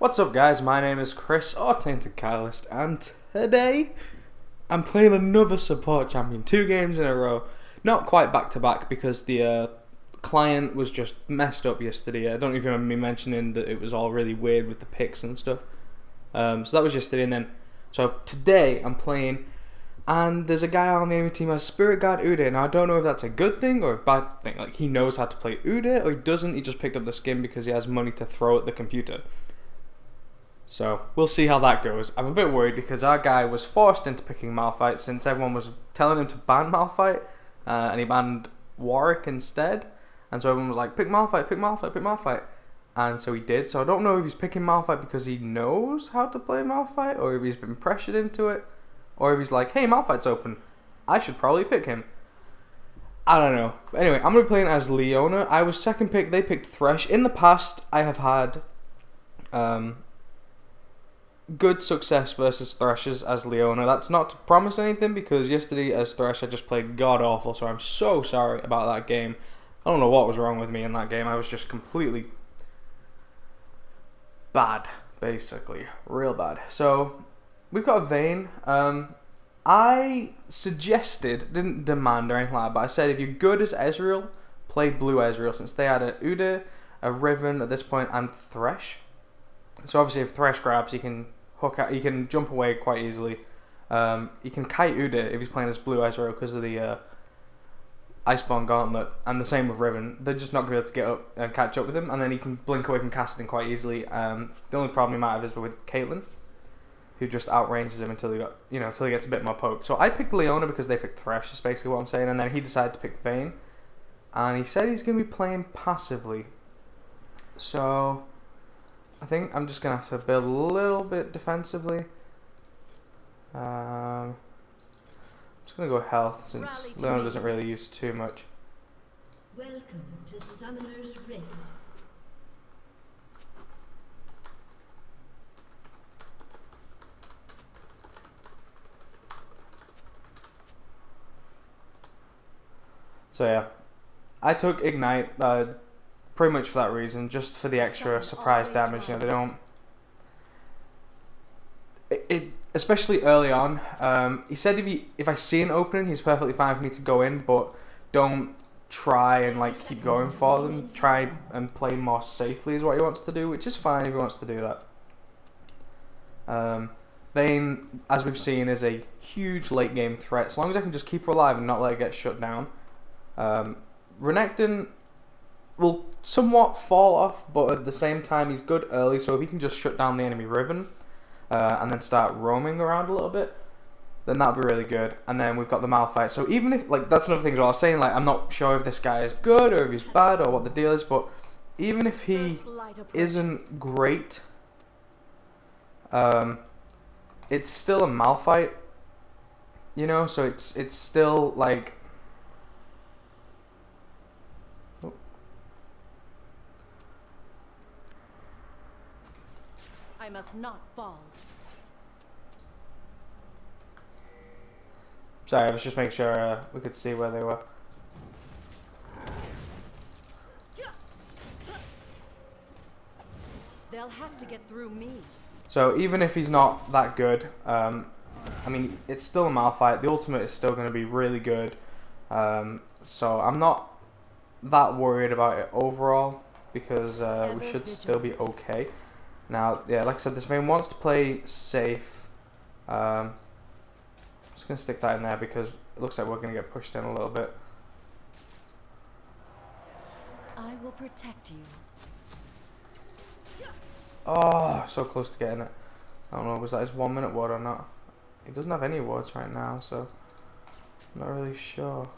What's up guys, my name is Chris, or TaintedCatalyst, and today I'm playing another support champion, 2 games in a row. Not quite back to back because the client was just messed up yesterday. I don't know if you remember me mentioning that it was all really weird with the picks and stuff. So that was yesterday, and then so today I'm playing, and there's a guy on the enemy team who has Spirit Guard Ude. Now I don't know if that's a good thing or a bad thing. Like, he knows how to play Ude or he doesn't. He just picked up the skin because he has money to throw at the computer. So we'll see how that goes. I'm a bit worried because our guy was forced into picking Malphite since everyone was telling him to ban Malphite, and he banned Warwick instead. And so everyone was like, pick Malphite, pick Malphite, pick Malphite. And so he did. So I don't know if he's picking Malphite because he knows how to play Malphite, or if he's been pressured into it, or if he's like, hey, Malphite's open, I should probably pick him. I don't know. But anyway, I'm going to be playing as Leona. I was second pick, they picked Thresh. In the past, I have had good success versus Threshers as Leona. That's not to promise anything because yesterday as Thresh I just played god awful, so I'm so sorry about that game. I don't know what was wrong with me in that game. I was just completely bad, basically. Real bad. So we've got a Vayne. I suggested, didn't demand or anything like that, but I said if you're good as Ezreal, play blue Ezreal, since they had a Udyr, a Riven at this point, and Thresh. So obviously if Thresh grabs, he can hook out, he can jump away quite easily. He can kite Udyr if he's playing as blue Ezreal because of the Iceborne Gauntlet, and the same with Riven. They're just not going to be able to get up and catch up with him, and then he can blink away from casting quite easily. The only problem he might have is with Caitlyn, who just outranges him until he gets a bit more poke. So I picked Leona because they picked Thresh, is basically what I'm saying, and then he decided to pick Vayne, and he said he's going to be playing passively. So I think I'm just going to have to build a little bit defensively. I'm just going to go health since Leona doesn't really use too much. Welcome to Summoner's Rift. So yeah, I took Ignite pretty much for that reason, just for the extra surprise damage. You know, they don't. Especially early on. He said if I see an opening, he's perfectly fine for me to go in, but don't try and like keep going for them. Try and play more safely is what he wants to do, which is fine if he wants to do that. Vayne, as we've seen, is a huge late game threat. As long as I can just keep her alive and not let her get shut down. Renekton will somewhat fall off, but at the same time he's good early, so if he can just shut down the enemy Riven and then start roaming around a little bit, then that would be really good. And then we've got the Malphite, so even if, like, that's another thing as well, I was saying, like, I'm not sure if this guy is good or if he's bad or what the deal is, but even if he isn't great, it's still a Malphite, you know, so it's still like, I must not fall. sorry, I was just making sure we could see where they were. They'll have to get through me. So even if he's not that good, I mean, it's still a Malphite. The ultimate is still going to be really good. So I'm not that worried about it overall because we should still be okay. Now, yeah, like I said, this Vayne wants to play safe. I'm just going to stick that in there because it looks like we're going to get pushed in a little bit. I will protect you. Oh, so close to getting it. I don't know, was that his 1 minute ward or not? He doesn't have any wards right now, so I'm not really sure.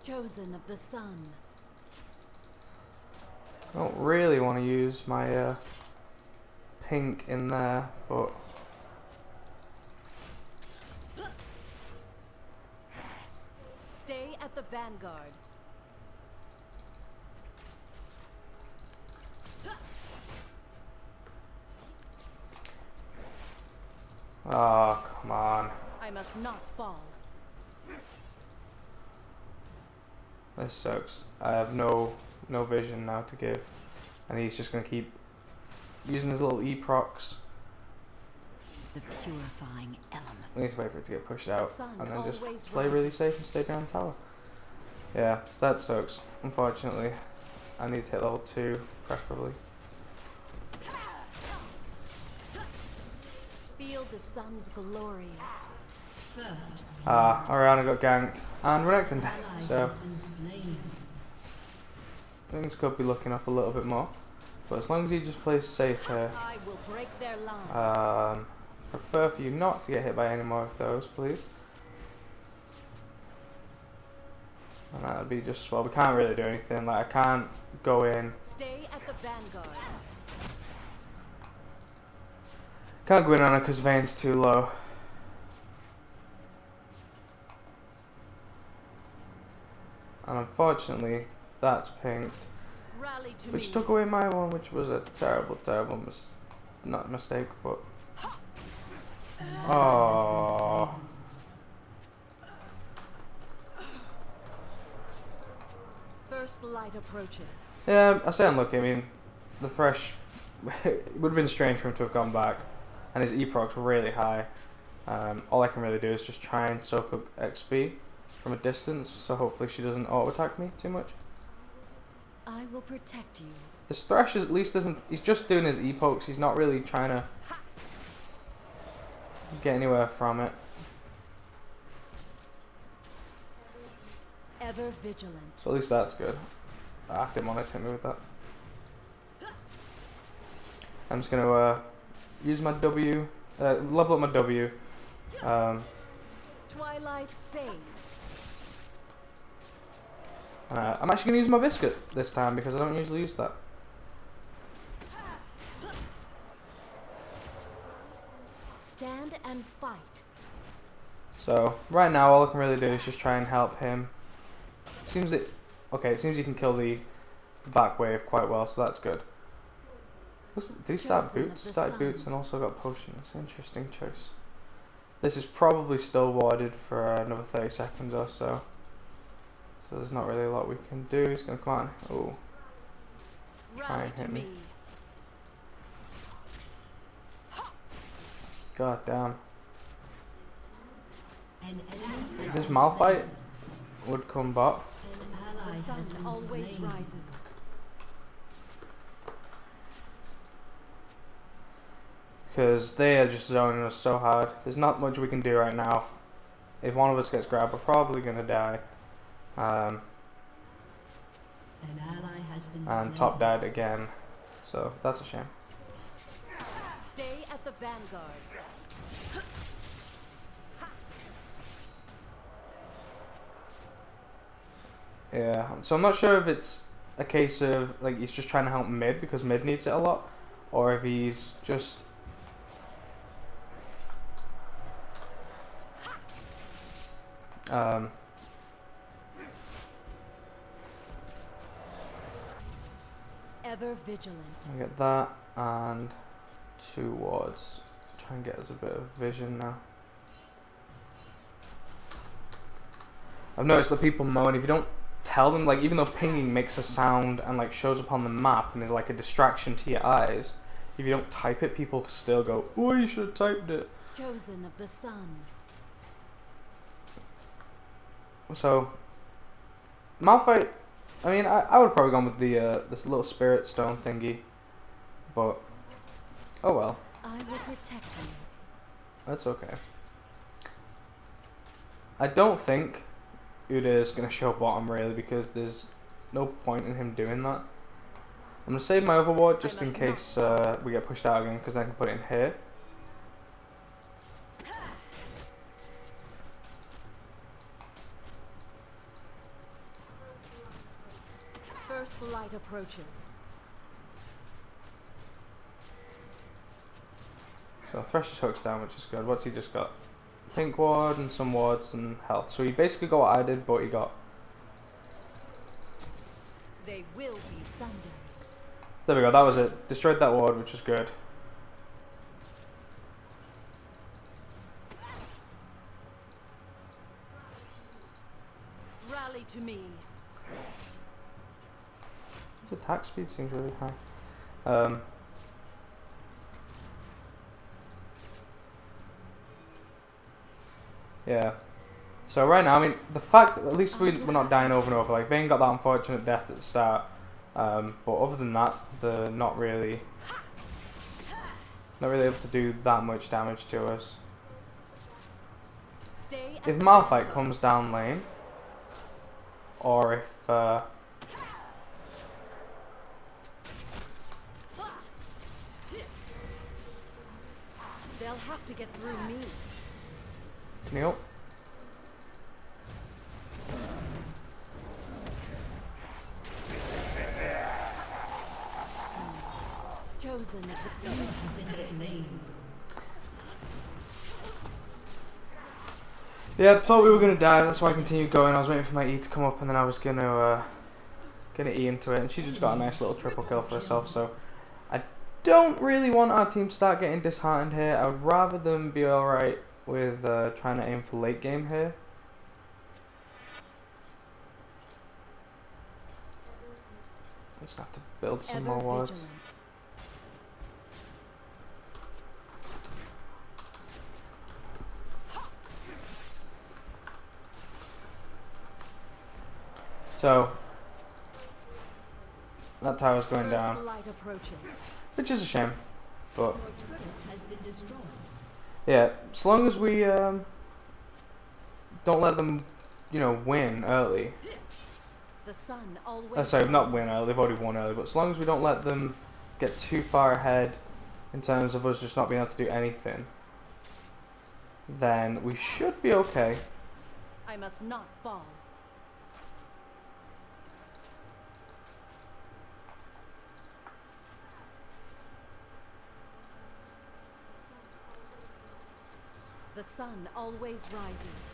Chosen of the sun. I don't really want to use my pink in there, but Stay at the vanguard. oh, come on. I must not fall. This sucks. I have no vision now to give, and he's just gonna keep using his little E-procs. The purifying element. We need to wait for it to get pushed out, sun and then just always play really rises. safe and stay behind the tower. Yeah, that sucks. Unfortunately, I need to hit level 2, preferably. Feel the sun's glory. First, Oriana got ganked, and Renekton died, ally so has been slain. things could be looking up a little bit more. But as long as he just plays safe here, I will break their line. prefer for you not to get hit by any more of those, please. And that would be just, well, we can't really do anything. Like, I can't go in. Stay at the vanguard. Can't go in on her because Vayne's too low. And unfortunately, that's pinked. Rally to Which me. took away my one, which was a terrible, terrible not mistake, but... Oh. First light approaches. Yeah, I say unlucky. I mean, the Thresh, it would have been strange for him to have gone back, and his E-proc's really high. All I can really do is just try and soak up XP from a distance, so hopefully she doesn't auto-attack me too much. I will protect you. This Thresh at least isn't, he's just doing his E-pokes, he's not really trying to get anywhere from it. Ever vigilant. So at least that's good. I didn't want to hit me with that. I'm just going to use my W, level up my W. Twilight fades. I'm actually going to use my biscuit this time because I don't usually use that. Stand and fight. So right now all I can really do is just try and help him. It seems that, okay, it seems you can kill the back wave quite well, so that's good. Did he start Chosen of boots? the Started sun. boots and also got potions. Interesting choice. This is probably still warded for another 30 seconds or so. So there's not really a lot we can do. He's going to come on. Oh, Try Rally and to hit me. me. god damn. An enemy has This been Malphite slain. would come back. An ally The has sun been always slain. rises. Because they are just zoning us so hard. There's not much we can do right now. If one of us gets grabbed, we're probably going to die. An ally has been And slain. top died again. So that's a shame. Stay at the vanguard. Yeah, so I'm not sure if it's a case of like he's just trying to help mid because mid needs it a lot, or if he's just Ever vigilant. I get that and 2 wards. Try and get us a bit of vision now. I've noticed that people moan if you don't tell them, like even though pinging makes a sound and like shows up on the map and is like a distraction to your eyes, if you don't type it, people still go, "Oh, you should have typed it." Chosen of the sun. So Malphite, I mean, I would have probably gone with the this little spirit stone thingy, but oh well, I will protect you. that's okay. I don't think Uda is going to show bottom really because there's no point in him doing that. I'm going to save my overward just in case we get pushed out again because I can put it in here. First light approaches. So Thresh's hook's down, which is good. What's he just got? Pink ward and some wards and health. So he basically got what I did, but he got... They will be sundered. There we go, that was it. Destroyed that ward, which was good. Rally to me. His attack speed seems really high. Yeah. So right now, I mean, the fact that at least we're not dying over and over. Like, Vayne got that unfortunate death at the start. But other than that, they're not really able to do that much damage to us. Stay at If the Malphite vanguard. comes down lane, or if They'll have to get through me. Neil, Chosen of the few. Been slain. yeah, I thought we were gonna die. That's why I continued going. I was waiting for my E to come up, and then I was gonna E into it, and she just got a nice little triple kill for herself. So I don't really want our team to start getting disheartened here. I would rather them be all right with trying to aim for late game here. Just have to build some Ever more wards. vigilant. So that tower's going First down, light approaches. which is a shame. But Your turret has been destroyed. yeah, as long as we don't let them, win early. The sun always. Sorry, not win rises. early. They've already won early. But as long as we don't let them get too far ahead in terms of us just not being able to do anything, then we should be okay. I must not fall. The sun always rises.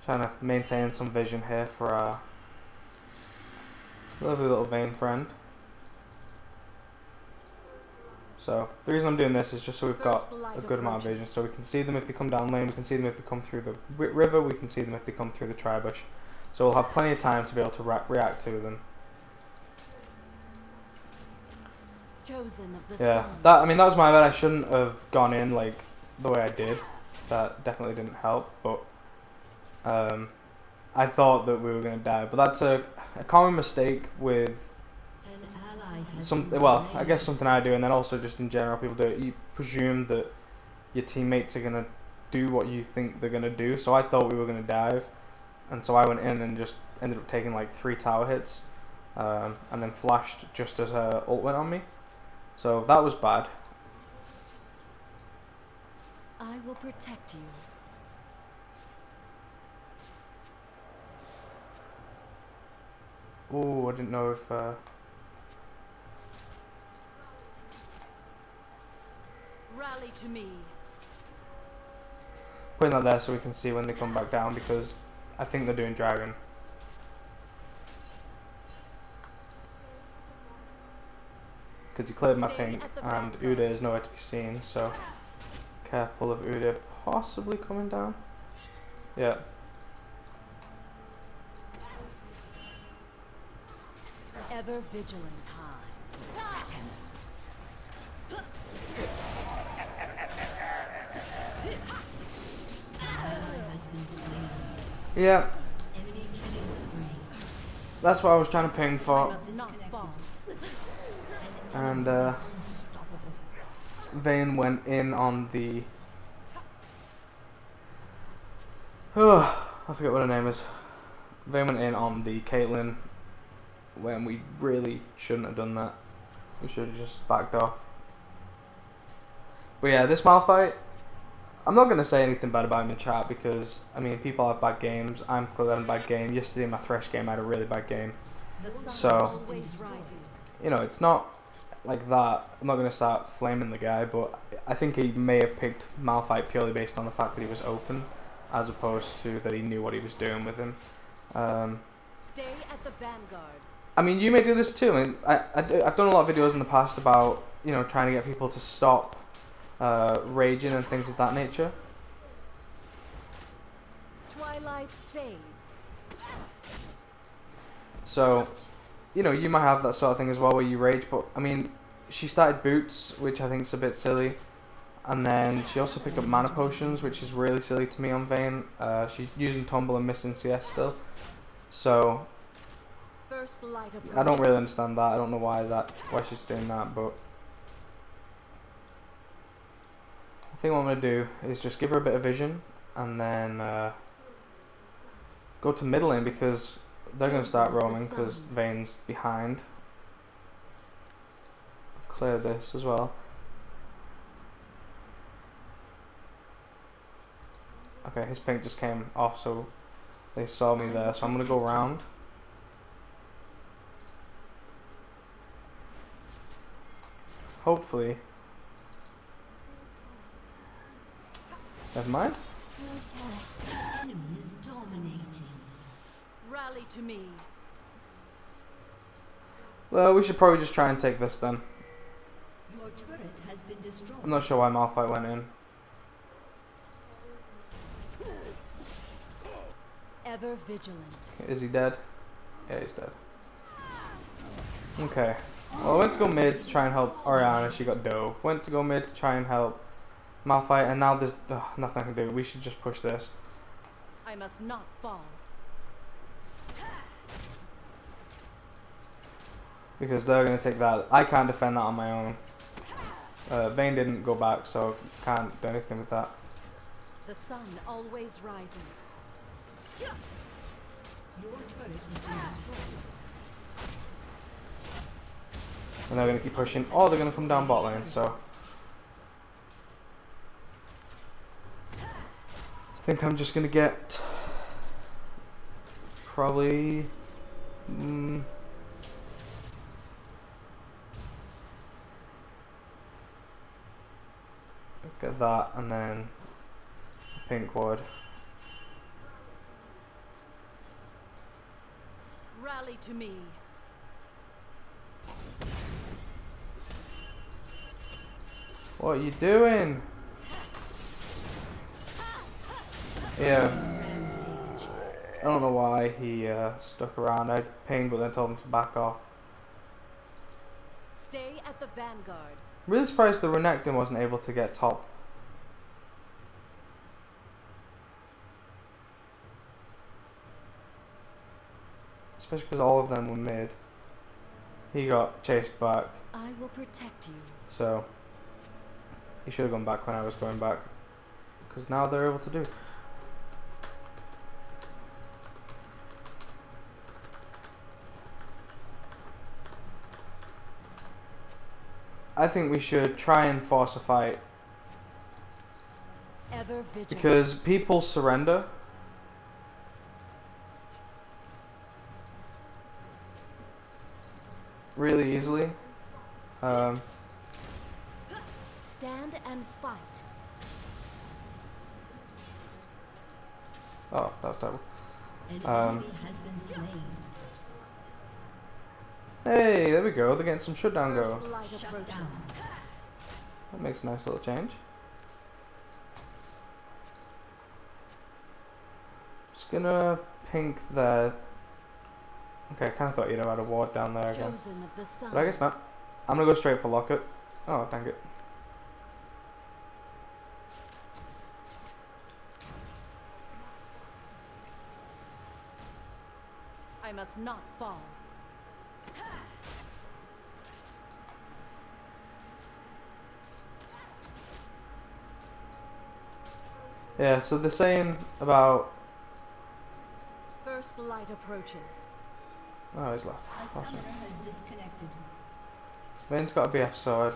Trying to maintain some vision here for our lovely little Vayne friend. So the reason I'm doing this is just so we've got First light a good amount of approaches. vision, so we can see them if they come down lane, we can see them if they come through the river, we can see them if they come through the tri-bush. So we'll have plenty of time to be able to react to them. Chosen of the Yeah, sun. that was my bad. I shouldn't have gone in like the way I did. That definitely didn't help. But I thought that we were gonna die. But that's a common mistake with An ally has some. been Well, slain. I guess something I do, and then also just in general, people do it. You presume that your teammates are gonna do what you think they're gonna do. So I thought we were gonna dive, and so I went in and just ended up taking like 3 tower hits, and then flashed just as her ult went on me. So that was bad. I will protect you. Oh, I didn't know if Rally to me. putting that there so we can see when they come back down, because I think they're doing dragon. Because he cleared my Stay pink at the and vanguard. Uda is nowhere to be seen, so careful of Uda possibly coming down. Yeah. Ever vigilant high. An ally has been slain. Yeah, Enemy killing spree. that's what I was trying to ping I for. must not fall. And Unstoppable. Vayne went in on the... Oh, I forget what her name is. Vayne went in on the Caitlyn when we really shouldn't have done that. We should have just backed off. But yeah, this Malphite, I'm not going to say anything bad about him in chat because, I mean, people have bad games. I'm clearly having a bad game. Yesterday in my Thresh game, I had a really bad game. The sun So- always rises. It's not like that. I'm not going to start flaming the guy, but I think he may have picked Malphite purely based on the fact that he was open, as opposed to that he knew what he was doing with him. Stay at the vanguard. I mean, you may do this too. I mean, I've done a lot of videos in the past about, trying to get people to stop raging and things of that nature. Twilight fades. So, you might have that sort of thing as well where you rage, but I mean, she started boots, which I think is a bit silly. And then she also picked up mana potions, which is really silly to me on Vayne. She's using Tumble and missing CS still. So First light of I don't really understand that. I don't know why she's doing that, but I think what I'm gonna do is just give her a bit of vision and then go to middle lane because they're gonna start roaming because Vayne's behind. Clear this as well. Okay, his pink just came off, so they saw me there. So I'm gonna go round. Hopefully. Never mind. The enemy is dominating. Rally to me. Well, we should probably just try and take this then. Your turret has been destroyed. I'm not sure why Malphite went in. Ever vigilant. Is he dead? Yeah, he's dead. Okay. Well, I went to go mid to try and help Oriana. She got dove. Went to go mid to try and help Malphite, and now there's nothing I can do. We should just push this. I must not fall. Because they're going to take that. I can't defend that on my own. Vayne didn't go back, so can't do anything with that. The sun always rises. Your turret has been destroyed. And they're going to keep pushing. Oh, they're going to come down bot lane, so I think I'm just going to get probably get that and then a pink ward. Rally to me. What are you doing? Yeah. I don't know why he stuck around. I pinged but then told him to back off. Stay at the vanguard. Really surprised the Renekton wasn't able to get top. Especially because all of them were mid. He got chased back. I will protect you. So he should have gone back when I was going back. Because now they're able to do. I think we should try and force a fight. Ever vigilant. Because people surrender. Really easily. Stand and fight. Oh, that was terrible. An enemy has been slain. Hey, there we go. They're getting some shutdown go. First light Shut approaches. down. That makes a nice little change. Just gonna pink there. Okay, I kind of thought you'd have had a ward down there again. Chosen of the sun. But I guess not. I'm gonna go straight for Locket. Oh, dang it. I must not fall. Yeah, so they're saying about... First light approaches. Oh, he's left. A Awesome. summoner has disconnected. Vayne's got a BF sword.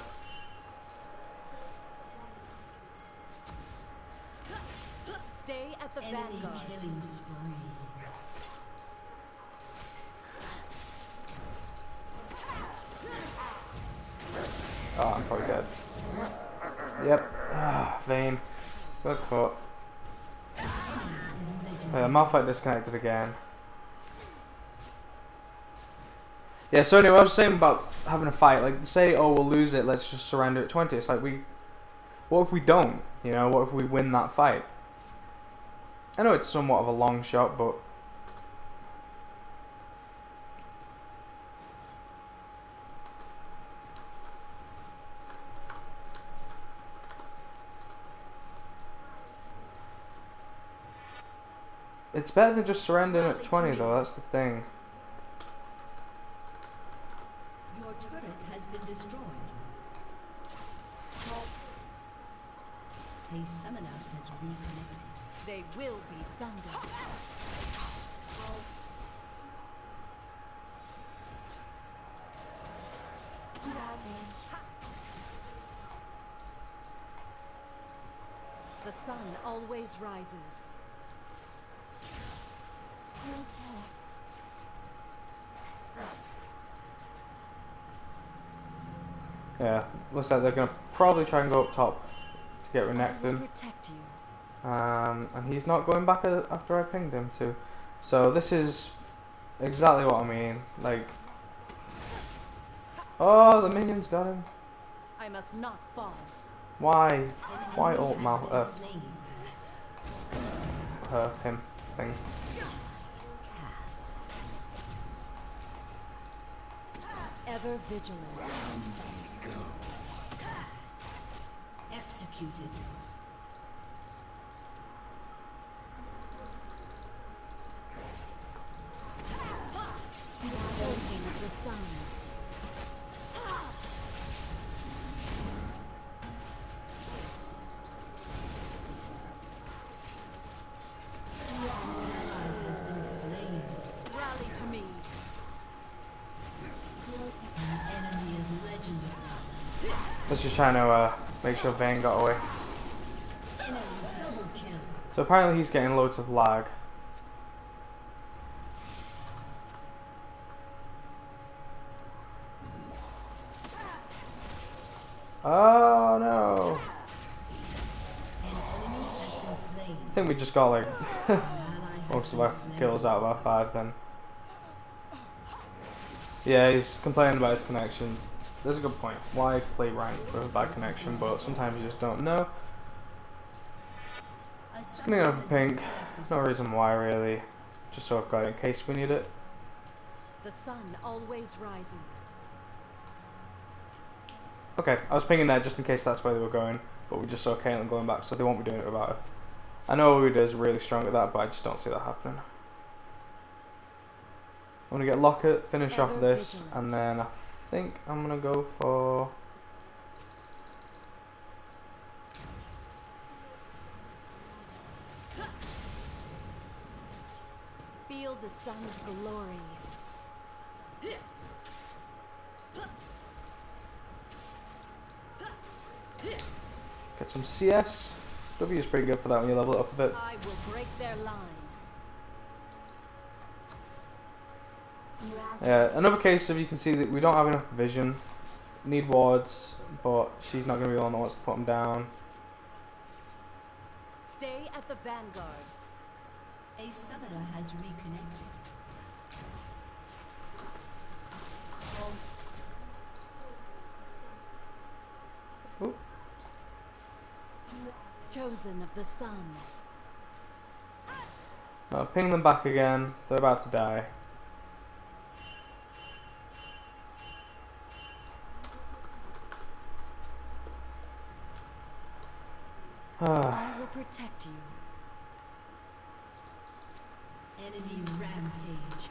Stay at the Enemy vanguard. killing spree. Oh, I'm probably dead. Yep. Ah, Vayne. Got caught. Malphite disconnected again. Yeah, so anyway, I was saying about having a fight. Like, say, oh, we'll lose it, let's just surrender at 20. It's like, what if we don't? You know, what if we win that fight? I know it's somewhat of a long shot, but... It's better than just surrendering at 20 though, that's the thing. Your turret has been destroyed. Pulse. A summoner has reconnected. They will be sundered. Pulse. The sun always rises. Yeah, looks like they're gonna probably try and go up top to get I will Renekton. protect you. And he's not going back after I pinged him too. So this is exactly what I mean. Like, oh, the minions got him. I must not fall. Why? Why Enemy ult has mouth? been slain. Him thing. Is cast. Ever vigilant. Executed. Chosen of the sun. Ally has been slain. Rally to me. An enemy is legendary. Let's just trying to make sure Vayne got away. Enemy double kill. So apparently he's getting loads of lag. Oh no! An enemy has been slain. I think we just got like An ally has most of been our slain. kills out of our 5 then. Yeah, he's complaining about his connection. There's a good point. Why play ranked with a bad connection, but sometimes you just don't know. A It's gonna summoner go for has been pink. selected. No reason why really. Just so I've got it in case we need it. The sun always rises. Okay, I was pinging there just in case that's where they were going, but we just saw Caitlyn going back, so they won't be doing it without her. I know Uda is really strong at that, but I just don't see that happening. I'm gonna get Locket, finish off Ever this, vigilant. and then I think I'm gonna go for. Feel the sun's glory. Get some CS. W is pretty good for that when you level it up a bit. I will break their line. Yeah, another case of you can see that we don't have enough vision. Need wards, but she's not going to be the one that wants to put them down. Stay at the vanguard. A summoner has reconnected. Pulse. Oop. Chosen of the sun. Ping them back again. They're about to die. I will protect you. Enemy rampage.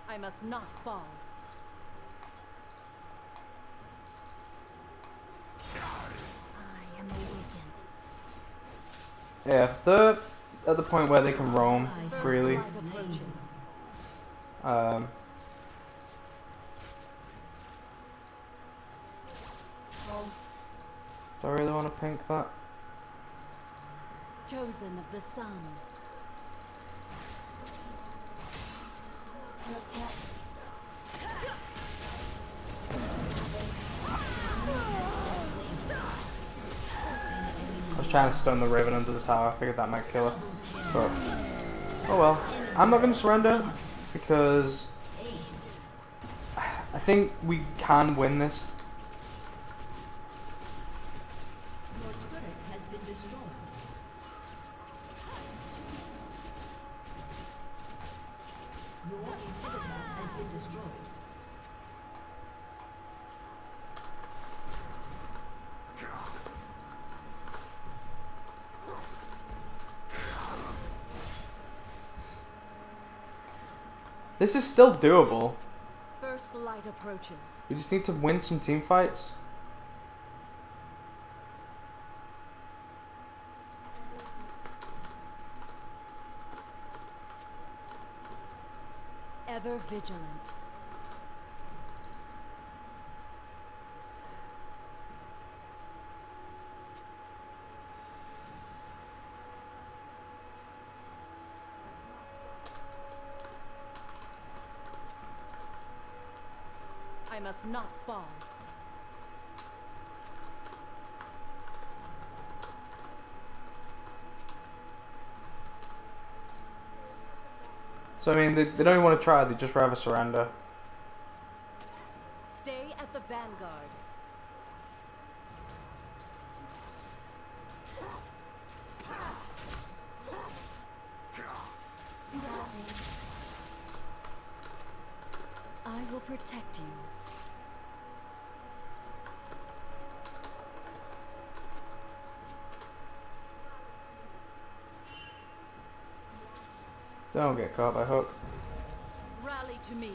I must not fall. I am awakened. Yeah, they're at the point where they can roam First freely. blood. Five approaches. Pulse. Do I really want to pink that? Chosen of the sun. Protect. I was trying to stun the Raven under the tower. I figured that might kill her. But, oh well. I'm not going to surrender because Ace. I think we can win this. Your turret has been destroyed. inhibitor has been destroyed. This is still doable. First light approaches. We just need to win some team fights. Ever vigilant. I must not fall. So I mean, they don't even want to try. They just rather surrender. Stay at the vanguard. I will protect you. Don't get caught by hook. Rally to me.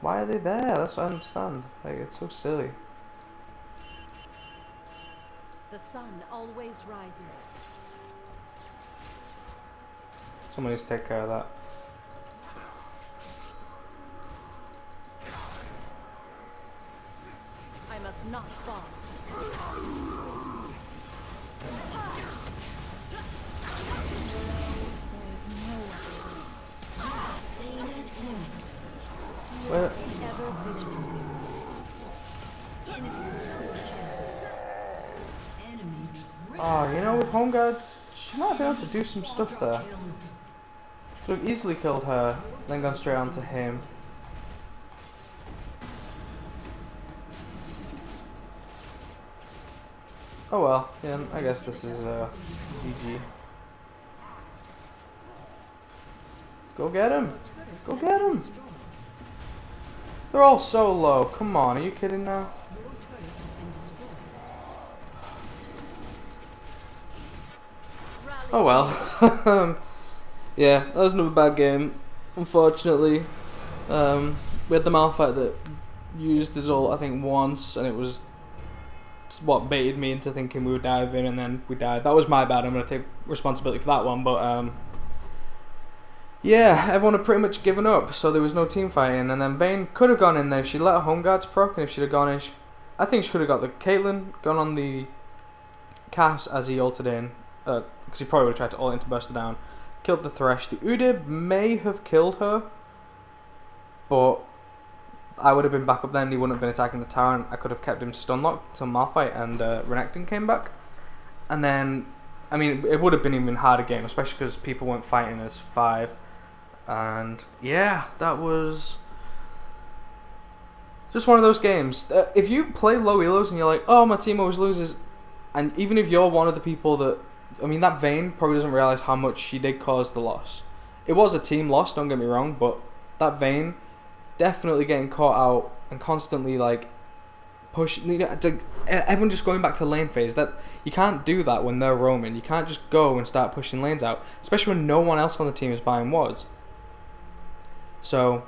Why are they there? That's what I don't understand. Like, it's so silly. The sun always rises. Someone needs to take care of that. I must not fall. Well, Ever vigilant. oh, you know, with home guards, she might be able to do some stuff there. Could have easily killed her, then gone straight on to him. Oh well, yeah, I guess this is GG. Go get him! Go get him! They're all so low. Come on, are you kidding now? Oh well. Yeah, that was another bad game. Unfortunately, we had the Malphite that used his ult, I think, once, and it was what baited me into thinking we would dive in, and then we died. That was my bad. I'm gonna take responsibility for that one, but yeah, everyone had pretty much given up, so there was no team fighting. And then Vayne could have gone in there if she let her home guards proc, and if she'd have gone in, I think she could have got the Caitlyn, gone on the Cass as he ulted in, because he probably would have tried to ult in to burst her down. Killed the Thresh. The Udib may have killed her, but I would have been back up then. He wouldn't have been attacking the tower, and I could have kept him stun locked till Malphite and Renekton came back. And then, I mean, it would have been an even harder game, especially because people weren't fighting as 5. And yeah, that was just one of those games. If you play low elos and you're like, oh, my team always loses, and even if you're one of the people that, I mean, that Vayne probably doesn't realize how much she did cause the loss. It was a team loss, don't get me wrong, but that Vayne definitely getting caught out and constantly like pushing, you know, everyone just going back to lane phase. That you can't do that when they're roaming. You can't just go and start pushing lanes out, especially when no one else on the team is buying wards. So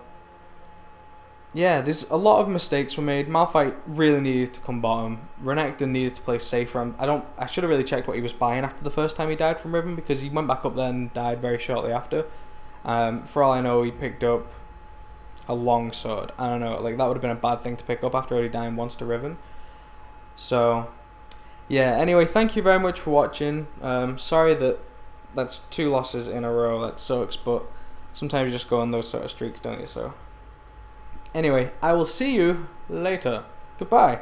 yeah, there's a lot of mistakes were made. Malphite really needed to come bottom. Renekton needed to play safer. I should have really checked what he was buying after the first time he died from Riven, because he went back up there and died very shortly after. For all I know, he picked up a long sword. I don't know, like that would have been a bad thing to pick up after already dying once to Riven. So yeah, anyway, thank you very much for watching. Sorry that that's 2 losses in a row. That sucks, but sometimes you just go on those sort of streaks, don't you? So anyway, I will see you later. Goodbye.